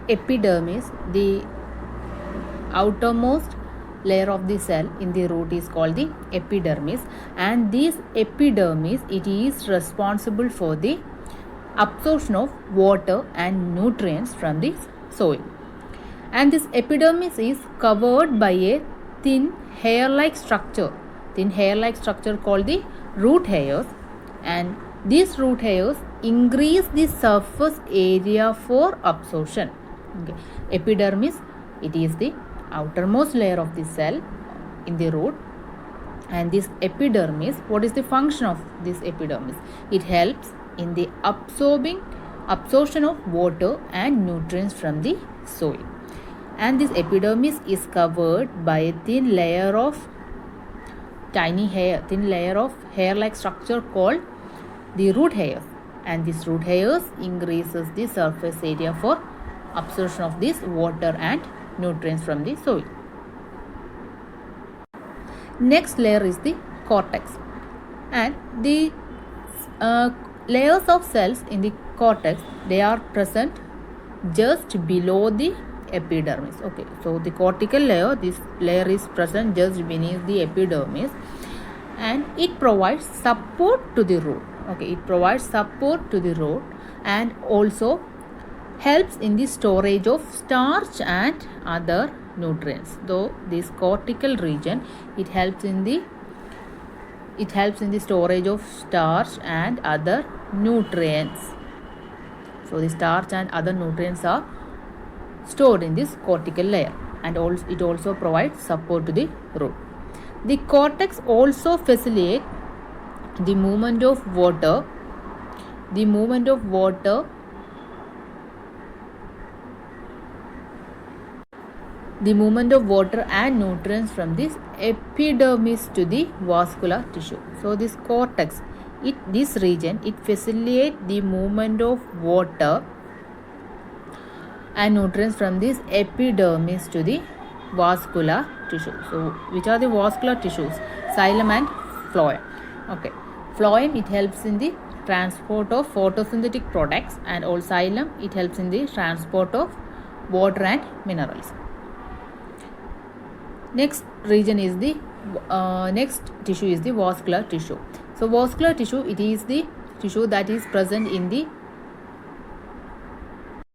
epidermis, the outermost layer of the cell in the root is called the epidermis, and this epidermis, it is responsible for the absorption of water and nutrients from the soil. And this epidermis is covered by a thin hair-like structure called the root hairs, and these root hairs increase the surface area for absorption. Okay. Epidermis, it is the outermost layer of the cell in the root, and this epidermis, what is the function of this epidermis? It helps in the absorption of water and nutrients from the soil. And this epidermis is covered by a thin layer of hair-like structure called the root hairs, and this root hairs increases the surface area for absorption of this water and nutrients from the soil. Next layer is the cortex, and the layers of cells in the cortex, they are present just below the epidermis. Okay, so the cortical layer, this layer is present just beneath the epidermis, and it provides support to the root. Okay, it provides support to the root and also helps in the storage of starch and other nutrients. Though this cortical region, it helps in the storage of starch and other nutrients. So the starch and other nutrients are stored in this cortical layer, and also it also provides support to the root. The cortex also facilitates the movement of water and nutrients from this epidermis to the vascular tissue. So this cortex, this region, it facilitates the movement of water and nutrients from this epidermis to the vascular tissue. So which are the vascular tissues? Xylem and phloem. Okay, phloem, it helps in the transport of photosynthetic products, and also xylem, it helps in the transport of water and minerals. Next region is the next tissue is the vascular tissue. So vascular tissue, it is the tissue that is present in the